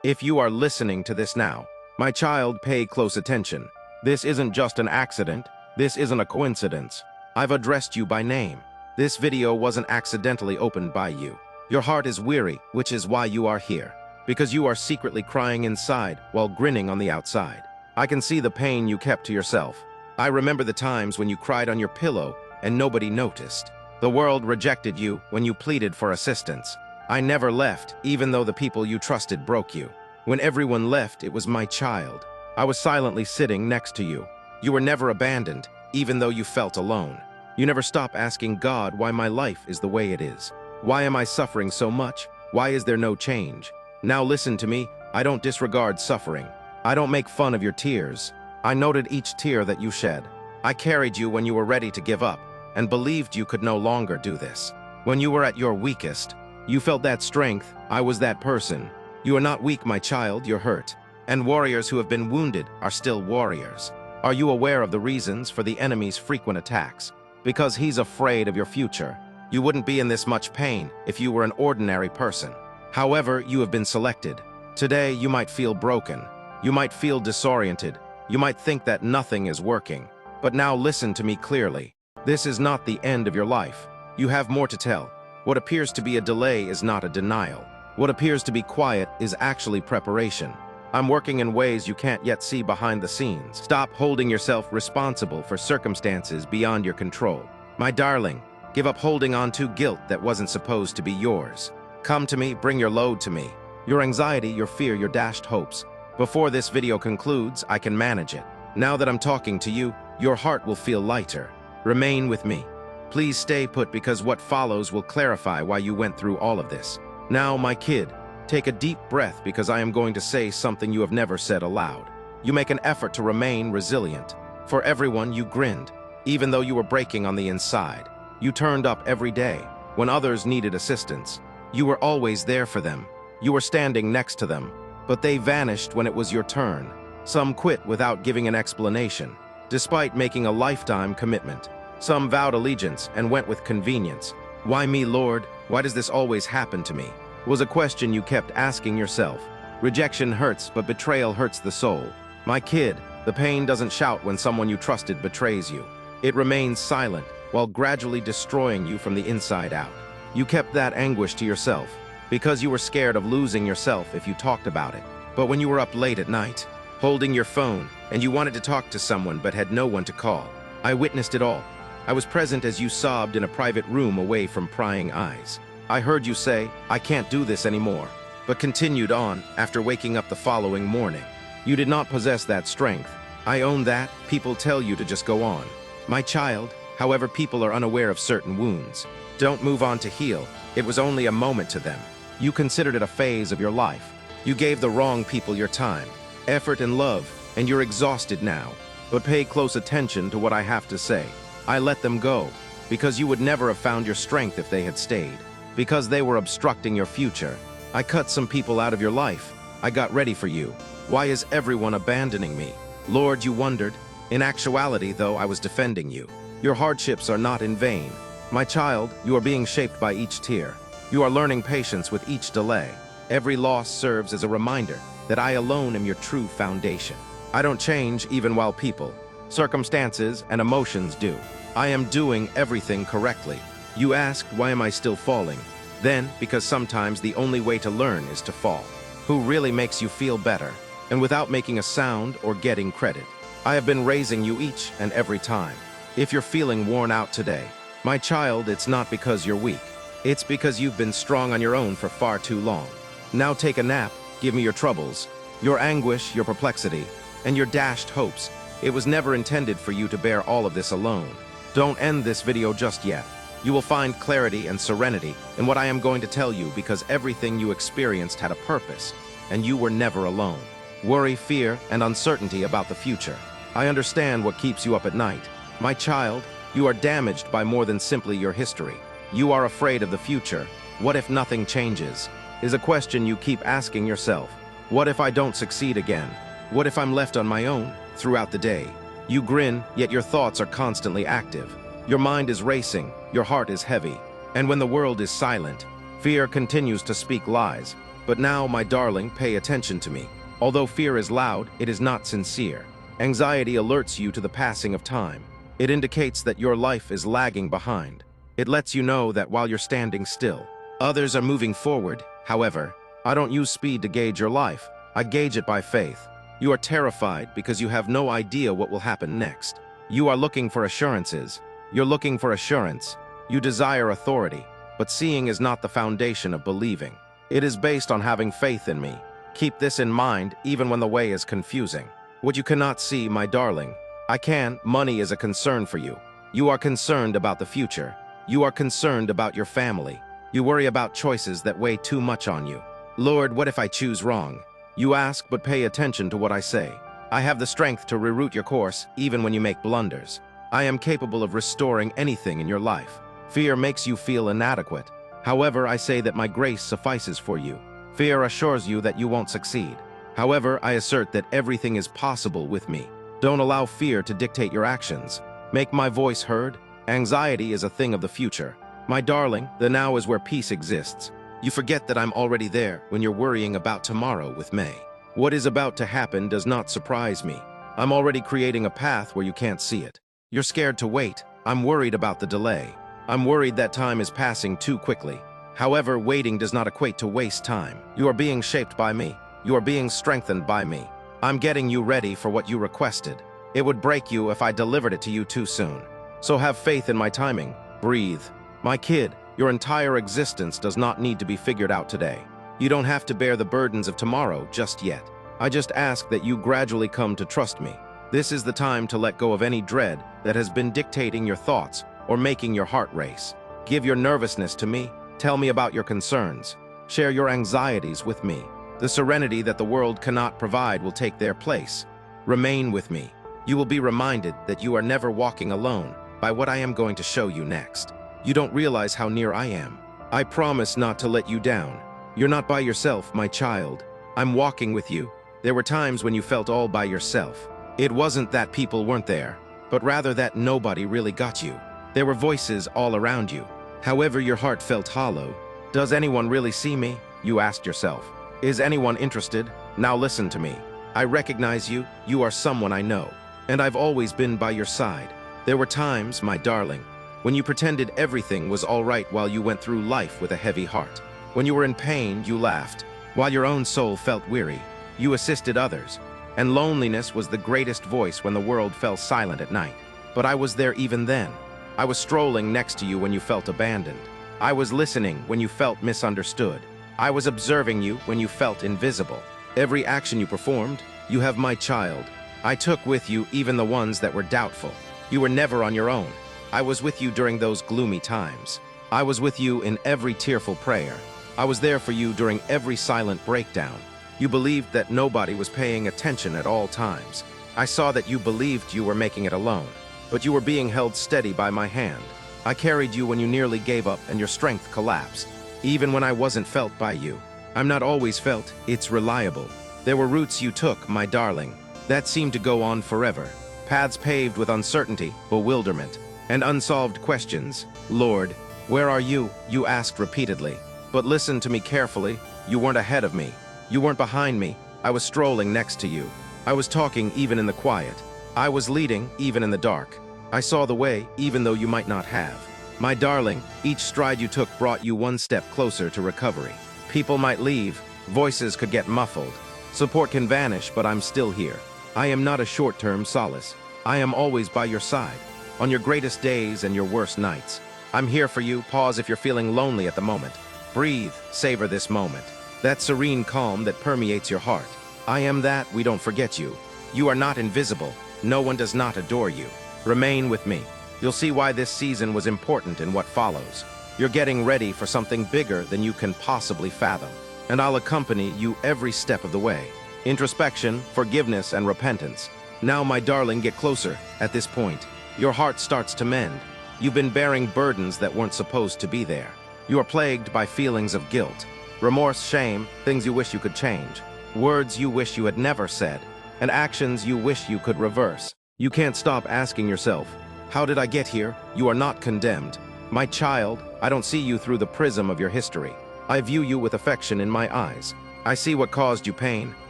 If you are listening to this now, my child, pay close attention. This isn't just an accident. This isn't a coincidence. I've addressed you by name. This video wasn't accidentally opened by you. Your heart is weary, which is why you are here. Because you are secretly crying inside while grinning on the outside. I can see the pain you kept to yourself. I remember the times when you cried on your pillow and nobody noticed. The world rejected you when you pleaded for assistance. I never left, even though the people you trusted broke you. When everyone left, it was my child. I was silently sitting next to you. You were never abandoned, even though you felt alone. You never stopped asking God why my life is the way it is. Why am I suffering so much? Why is there no change? Now listen to me, I don't disregard suffering. I don't make fun of your tears. I noted each tear that you shed. I carried you when you were ready to give up, and believed you could no longer do this. When you were at your weakest, you felt that strength. I was that person. You are not weak, my child, you're hurt. And warriors who have been wounded are still warriors. Are you aware of the reasons for the enemy's frequent attacks? Because he's afraid of your future. You wouldn't be in this much pain if you were an ordinary person. However, you have been selected. Today, you might feel broken. You might feel disoriented. You might think that nothing is working. But now listen to me clearly. This is not the end of your life. You have more to tell. What appears to be a delay is not a denial. What appears to be quiet is actually preparation. I'm working in ways you can't yet see behind the scenes. Stop holding yourself responsible for circumstances beyond your control. My darling, give up holding on to guilt that wasn't supposed to be yours. Come to me, bring your load to me. Your anxiety, your fear, your dashed hopes. Before this video concludes, I can manage it. Now that I'm talking to you, your heart will feel lighter. Remain with me. Please stay put because what follows will clarify why you went through all of this. Now, my kid, take a deep breath because I am going to say something you have never said aloud. You make an effort to remain resilient. For everyone, you grinned, even though you were breaking on the inside. You turned up every day when others needed assistance. You were always there for them. You were standing next to them, but they vanished when it was your turn. Some quit without giving an explanation, despite making a lifetime commitment. Some vowed allegiance and went with convenience. Why me, Lord? Why does this always happen to me? Was a question you kept asking yourself. Rejection hurts, but betrayal hurts the soul. My kid, the pain doesn't shout when someone you trusted betrays you. It remains silent while gradually destroying you from the inside out. You kept that anguish to yourself because you were scared of losing yourself if you talked about it. But when you were up late at night, holding your phone, and you wanted to talk to someone but had no one to call, I witnessed it all. I was present as you sobbed in a private room away from prying eyes. I heard you say, I can't do this anymore, but continued on after waking up the following morning. You did not possess that strength. I own that. People tell you to just go on. My child, however, people are unaware of certain wounds. Don't move on to heal. It was only a moment to them. You considered it a phase of your life. You gave the wrong people your time, effort, and love, and you're exhausted now. But pay close attention to what I have to say. I let them go because you would never have found your strength if they had stayed. Because they were obstructing your future. I cut some people out of your life. I got ready for you. Why is everyone abandoning me? Lord, you wondered. In actuality, though, I was defending you. Your hardships are not in vain. My child, you are being shaped by each tear. You are learning patience with each delay. Every loss serves as a reminder that I alone am your true foundation. I don't change even while people, circumstances, and emotions do. I am doing everything correctly. You asked, why am I still falling? Then, because sometimes the only way to learn is to fall. Who really makes you feel better? And without making a sound or getting credit. I have been raising you each and every time. If you're feeling worn out today, my child, it's not because you're weak. It's because you've been strong on your own for far too long. Now take a nap, give me your troubles, your anguish, your perplexity, and your dashed hopes. It was never intended for you to bear all of this alone. Don't end this video just yet. You will find clarity and serenity in what I am going to tell you because everything you experienced had a purpose, and you were never alone. Worry, fear, and uncertainty about the future. I understand what keeps you up at night. My child, you are damaged by more than simply your history. You are afraid of the future. What if nothing changes? Is a question you keep asking yourself. What if I don't succeed again? What if I'm left on my own throughout the day? You grin, yet your thoughts are constantly active. Your mind is racing, your heart is heavy. And when the world is silent, fear continues to speak lies. But now, my darling, pay attention to me. Although fear is loud, it is not sincere. Anxiety alerts you to the passing of time. It indicates that your life is lagging behind. It lets you know that while you're standing still, others are moving forward. However, I don't use speed to gauge your life. I gauge it by faith. You are terrified because you have no idea what will happen next. You are looking for assurances. You're looking for assurance. You desire authority, but seeing is not the foundation of believing. It is based on having faith in me. Keep this in mind even when the way is confusing. What you cannot see, my darling, I can. Money is a concern for you. You are concerned about the future. You are concerned about your family. You worry about choices that weigh too much on you. Lord, what if I choose wrong? You ask, but pay attention to what I say. I have the strength to reroute your course, even when you make blunders. I am capable of restoring anything in your life. Fear makes you feel inadequate. However, I say that my grace suffices for you. Fear assures you that you won't succeed. However, I assert that everything is possible with me. Don't allow fear to dictate your actions. Make my voice heard. Anxiety is a thing of the future. My darling, the now is where peace exists. You forget that I'm already there when you're worrying about tomorrow with May. What is about to happen does not surprise me. I'm already creating a path where you can't see it. You're scared to wait. I'm worried about the delay. I'm worried that time is passing too quickly. However, waiting does not equate to waste time. You are being shaped by me. You are being strengthened by me. I'm getting you ready for what you requested. It would break you if I delivered it to you too soon. So have faith in my timing. Breathe. My kid, your entire existence does not need to be figured out today. You don't have to bear the burdens of tomorrow just yet. I just ask that you gradually come to trust me. This is the time to let go of any dread that has been dictating your thoughts or making your heart race. Give your nervousness to me. Tell me about your concerns. Share your anxieties with me. The serenity that the world cannot provide will take their place. Remain with me. You will be reminded that you are never walking alone by what I am going to show you next. You don't realize how near I am. I promise not to let you down. You're not by yourself, my child. I'm walking with you. There were times when you felt all by yourself. It wasn't that people weren't there, but rather that nobody really got you. There were voices all around you. However, your heart felt hollow. Does anyone really see me? You asked yourself. Is anyone interested? Now listen to me. I recognize you. You are someone I know, and I've always been by your side. There were times, my darling, when you pretended everything was all right while you went through life with a heavy heart. When you were in pain, you laughed. While your own soul felt weary, you assisted others. And loneliness was the greatest voice when the world fell silent at night. But I was there even then. I was strolling next to you when you felt abandoned. I was listening when you felt misunderstood. I was observing you when you felt invisible. Every action you performed, you have my child. I took with you even the ones that were doubtful. You were never on your own. I was with you during those gloomy times. I was with you in every tearful prayer. I was there for you during every silent breakdown. You believed that nobody was paying attention at all times. I saw that you believed you were making it alone, but you were being held steady by my hand. I carried you when you nearly gave up and your strength collapsed, even when I wasn't felt by you. I'm not always felt, it's reliable. There were routes you took, my darling, that seemed to go on forever. Paths paved with uncertainty, bewilderment, and unsolved questions. Lord, where are you? You asked repeatedly. But listen to me carefully. You weren't ahead of me. You weren't behind me. I was strolling next to you. I was talking even in the quiet. I was leading even in the dark. I saw the way even though you might not have. My darling, each stride you took brought you one step closer to recovery. People might leave. Voices could get muffled. Support can vanish, but I'm still here. I am not a short-term solace. I am always by your side, on your greatest days and your worst nights. I'm here for you. Pause if you're feeling lonely at the moment. Breathe, savor this moment. That serene calm that permeates your heart. I am that, we don't forget you. You are not invisible. No one does not adore you. Remain with me. You'll see why this season was important in what follows. You're getting ready for something bigger than you can possibly fathom. And I'll accompany you every step of the way. Introspection, forgiveness, and repentance. Now, my darling, get closer. At this point, your heart starts to mend. You've been bearing burdens that weren't supposed to be there. You are plagued by feelings of guilt, remorse, shame, things you wish you could change, words you wish you had never said, and actions you wish you could reverse. You can't stop asking yourself, how did I get here? You are not condemned. My child, I don't see you through the prism of your history. I view you with affection in my eyes. I see what caused you pain.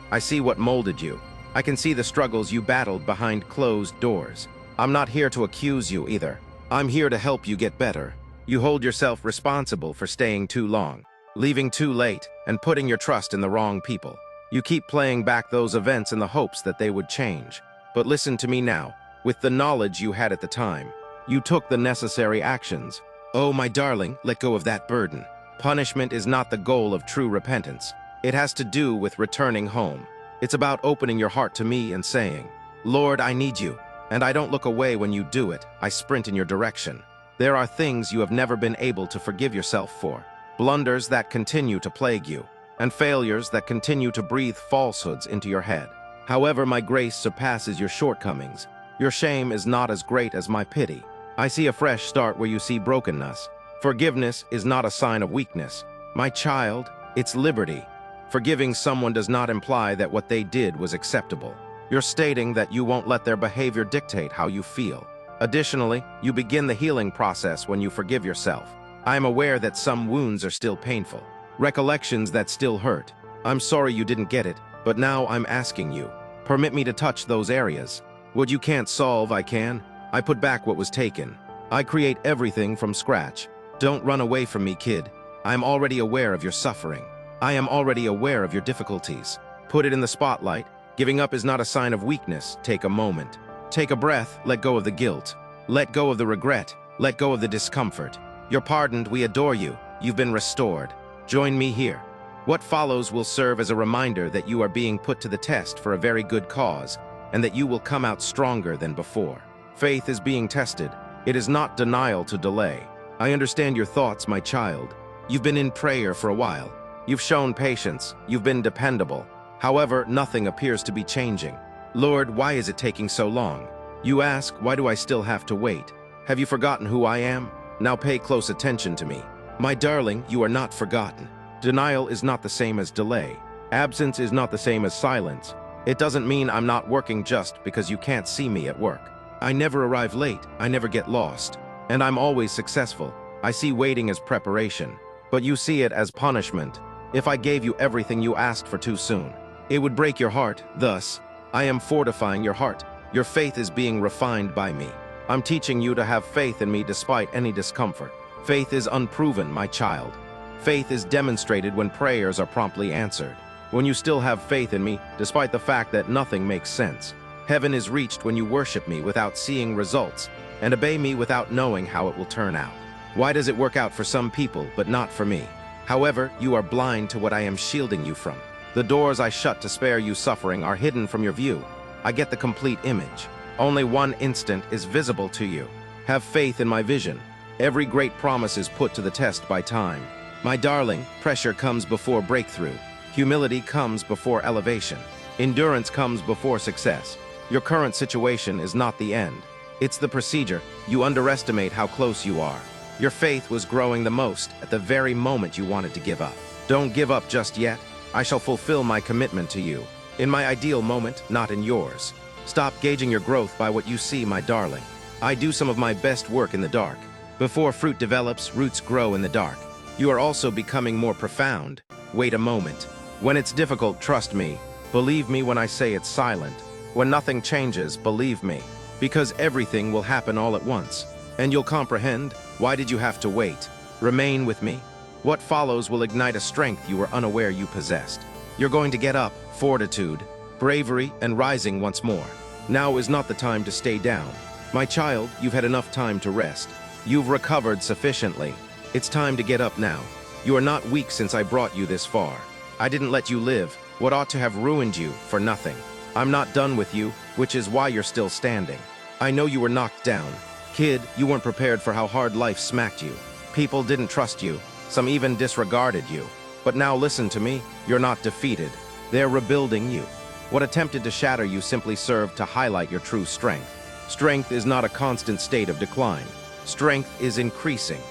I see what molded you. I can see the struggles you battled behind closed doors. I'm not here to accuse you either. I'm here to help you get better. You hold yourself responsible for staying too long, leaving too late, and putting your trust in the wrong people. You keep playing back those events in the hopes that they would change. But listen to me now. With the knowledge you had at the time, you took the necessary actions. Oh, my darling, let go of that burden. Punishment is not the goal of true repentance. It has to do with returning home. It's about opening your heart to me and saying, Lord, I need you. And I don't look away when you do it. I sprint in your direction. There are things you have never been able to forgive yourself for, blunders that continue to plague you, and failures that continue to breathe falsehoods into your head. However, my grace surpasses your shortcomings. Your shame is not as great as my pity. I see a fresh start where you see brokenness. Forgiveness is not a sign of weakness. My child, it's liberty. Forgiving someone does not imply that what they did was acceptable. You're stating that you won't let their behavior dictate how you feel. Additionally, you begin the healing process when you forgive yourself. I am aware that some wounds are still painful, recollections that still hurt. I'm sorry you didn't get it, but now I'm asking you. Permit me to touch those areas. What you can't solve, I can. I put back what was taken. I create everything from scratch. Don't run away from me, kid. I am already aware of your suffering. I am already aware of your difficulties. Put it in the spotlight. Giving up is not a sign of weakness. Take a moment. Take a breath. Let go of the guilt. Let go of the regret. Let go of the discomfort. You're pardoned. We adore you. You've been restored. Join me here. What follows will serve as a reminder that you are being put to the test for a very good cause, and that you will come out stronger than before. Faith is being tested. It is not denial to delay. I understand your thoughts, my child. You've been in prayer for a while. You've shown patience. You've been dependable. However, nothing appears to be changing. Lord, why is it taking so long? You ask, why do I still have to wait? Have you forgotten who I am? Now pay close attention to me. My darling, you are not forgotten. Denial is not the same as delay. Absence is not the same as silence. It doesn't mean I'm not working just because you can't see me at work. I never arrive late. I never get lost. And I'm always successful. I see waiting as preparation, but you see it as punishment. If I gave you everything you asked for too soon, it would break your heart. Thus, I am fortifying your heart. Your faith is being refined by me. I'm teaching you to have faith in me despite any discomfort. Faith is unproven, my child. Faith is demonstrated when prayers are promptly answered. When you still have faith in me, despite the fact that nothing makes sense. Heaven is reached when you worship me without seeing results, and obey me without knowing how it will turn out. Why does it work out for some people, but not for me? However, you are blind to what I am shielding you from. The doors I shut to spare you suffering are hidden from your view. I get the complete image. Only one instant is visible to you. Have faith in my vision. Every great promise is put to the test by time. My darling, pressure comes before breakthrough. Humility comes before elevation. Endurance comes before success. Your current situation is not the end. It's the procedure. You underestimate how close you are. Your faith was growing the most at the very moment you wanted to give up. Don't give up just yet. I shall fulfill my commitment to you. In my ideal moment, not in yours. Stop gauging your growth by what you see, my darling. I do some of my best work in the dark. Before fruit develops, roots grow in the dark. You are also becoming more profound. Wait a moment. When it's difficult, trust me. Believe me when I say it's silent. When nothing changes, believe me. Because everything will happen all at once. And you'll comprehend, why did you have to wait? Remain with me. What follows will ignite a strength you were unaware you possessed. You're going to get up, fortitude, bravery, and rising once more. Now is not the time to stay down. My child, you've had enough time to rest. You've recovered sufficiently. It's time to get up now. You are not weak since I brought you this far. I didn't let you live what ought to have ruined you for nothing. I'm not done with you, which is why you're still standing. I know you were knocked down. Kid, you weren't prepared for how hard life smacked you. People didn't trust you. Some even disregarded you. But now listen to me. You're not defeated. They're rebuilding you. What attempted to shatter you simply served to highlight your true strength. Strength is not a constant state of decline. Strength is increasing.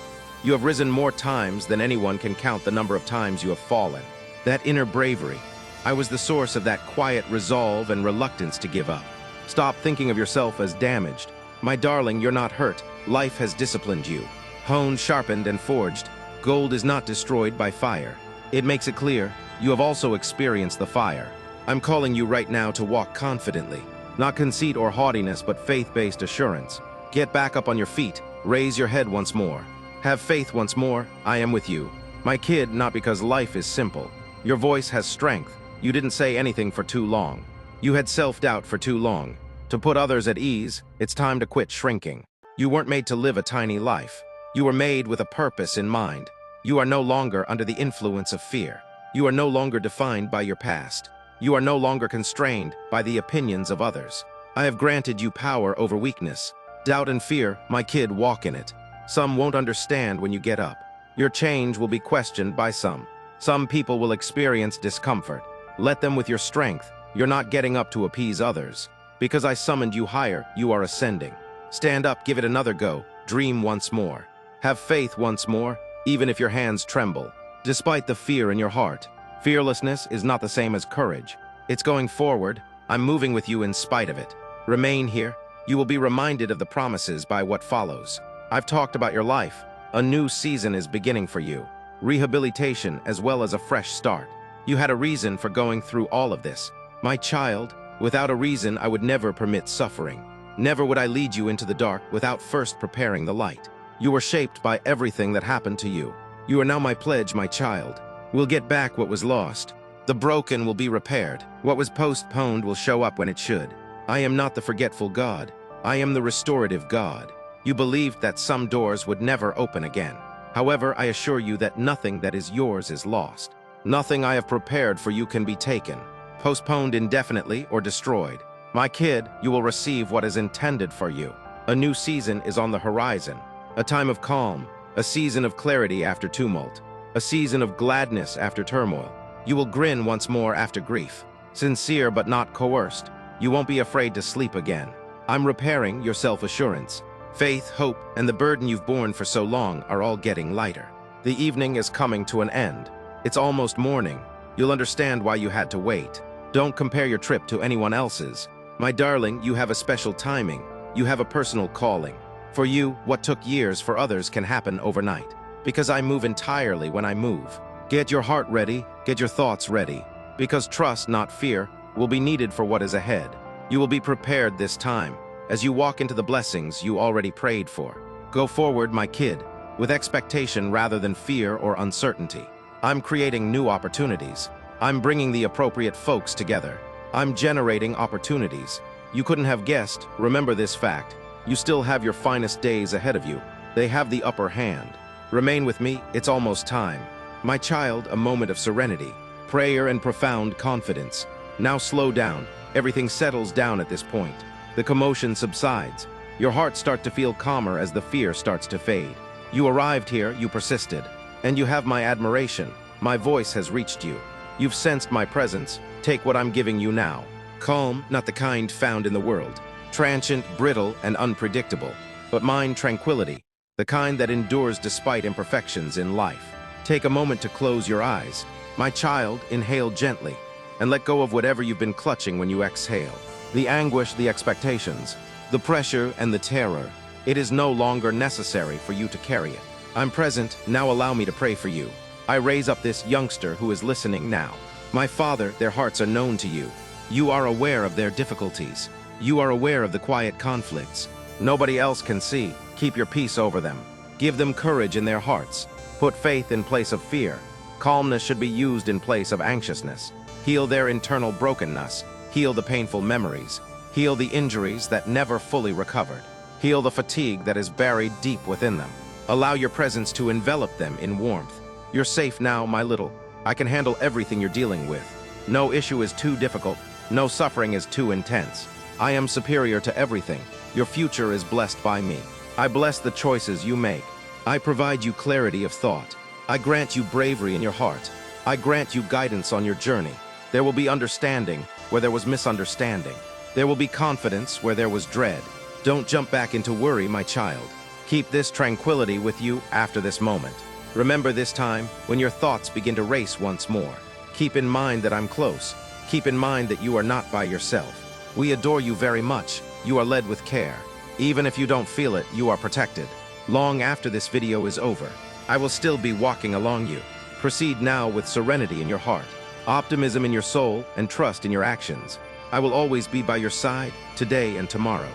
You have risen more times than anyone can count the number of times you have fallen. That inner bravery, I was the source of that quiet resolve and reluctance to give up. Stop thinking of yourself as damaged. My darling, you're not hurt. Life has disciplined you, honed, sharpened, and forged. Gold is not destroyed by fire. It makes it clear, you have also experienced the fire. I'm calling you right now to walk confidently. Not conceit or haughtiness, but faith-based assurance. Get back up on your feet. Raise your head once more. Have faith once more. I am with you. My kid, not because life is simple. Your voice has strength. You didn't say anything for too long. You had self-doubt for too long. To put others at ease, it's time to quit shrinking. You weren't made to live a tiny life. You were made with a purpose in mind. You are no longer under the influence of fear. You are no longer defined by your past. You are no longer constrained by the opinions of others. I have granted you power over weakness. Doubt and fear, my kid, walk in it. Some won't understand when you get up. Your change will be questioned by some. Some people will experience discomfort. Let them with your strength. You're not getting up to appease others. Because I summoned you higher, you are ascending. Stand up, give it another go. Dream once more. Have faith once more, even if your hands tremble. Despite the fear in your heart, fearlessness is not the same as courage. It's going forward. I'm moving with you in spite of it. Remain here. You will be reminded of the promises by what follows. I've talked about your life. A new season is beginning for you. Rehabilitation as well as a fresh start. You had a reason for going through all of this. My child, without a reason, I would never permit suffering. Never would I lead you into the dark without first preparing the light. You were shaped by everything that happened to you. You are now my pledge, my child. We'll get back what was lost. The broken will be repaired. What was postponed will show up when it should. I am not the forgetful God. I am the restorative God. You believed that some doors would never open again. However, I assure you that nothing that is yours is lost. Nothing I have prepared for you can be taken, postponed indefinitely, or destroyed. My kid, you will receive what is intended for you. A new season is on the horizon. A time of calm, a season of clarity after tumult, a season of gladness after turmoil. You will grin once more after grief, sincere but not coerced. You won't be afraid to sleep again. I'm repairing your self-assurance. Faith, hope, and the burden you've borne for so long are all getting lighter. The evening is coming to an end. It's almost morning. You'll understand why you had to wait. Don't compare your trip to anyone else's. My darling, you have a special timing. You have a personal calling. For you, what took years for others can happen overnight. Because I move entirely when I move. Get your heart ready, get your thoughts ready. Because trust, not fear, will be needed for what is ahead. You will be prepared this time, as you walk into the blessings you already prayed for. Go forward, my kid, with expectation rather than fear or uncertainty. I'm creating new opportunities. I'm bringing the appropriate folks together. I'm generating opportunities. You couldn't have guessed, remember this fact. You still have your finest days ahead of you. They have the upper hand. Remain with me, it's almost time. My child, a moment of serenity, prayer and profound confidence. Now slow down. Everything settles down at this point. The commotion subsides. Your heart starts to feel calmer as the fear starts to fade. You arrived here, you persisted. And you have my admiration. My voice has reached you. You've sensed my presence. Take what I'm giving you now. Calm, not the kind found in the world. Transient, brittle, and unpredictable. But mine tranquility, the kind that endures despite imperfections in life. Take a moment to close your eyes. My child, inhale gently, and let go of whatever you've been clutching when you exhale. The anguish, the expectations, the pressure, and the terror. It is no longer necessary for you to carry it. I'm present, now allow me to pray for you. I raise up this youngster who is listening now. My Father, their hearts are known to you. You are aware of their difficulties. You are aware of the quiet conflicts. Nobody else can see. Keep your peace over them. Give them courage in their hearts. Put faith in place of fear. Calmness should be used in place of anxiousness. Heal their internal brokenness. Heal the painful memories. Heal the injuries that never fully recovered. Heal the fatigue that is buried deep within them. Allow your presence to envelop them in warmth. You're safe now, my little. I can handle everything you're dealing with. No issue is too difficult. No suffering is too intense. I am superior to everything. Your future is blessed by me. I bless the choices you make. I provide you clarity of thought. I grant you bravery in your heart. I grant you guidance on your journey. There will be understanding where there was misunderstanding. There will be confidence where there was dread. Don't jump back into worry, my child. Keep this tranquility with you after this moment. Remember this time when your thoughts begin to race once more. Keep in mind that I'm close. Keep in mind that you are not by yourself. We adore you very much. You are led with care. Even if you don't feel it, you are protected. Long after this video is over, I will still be walking along you. Proceed now with serenity in your heart, optimism in your soul, and trust in your actions. I will always be by your side, today and tomorrow.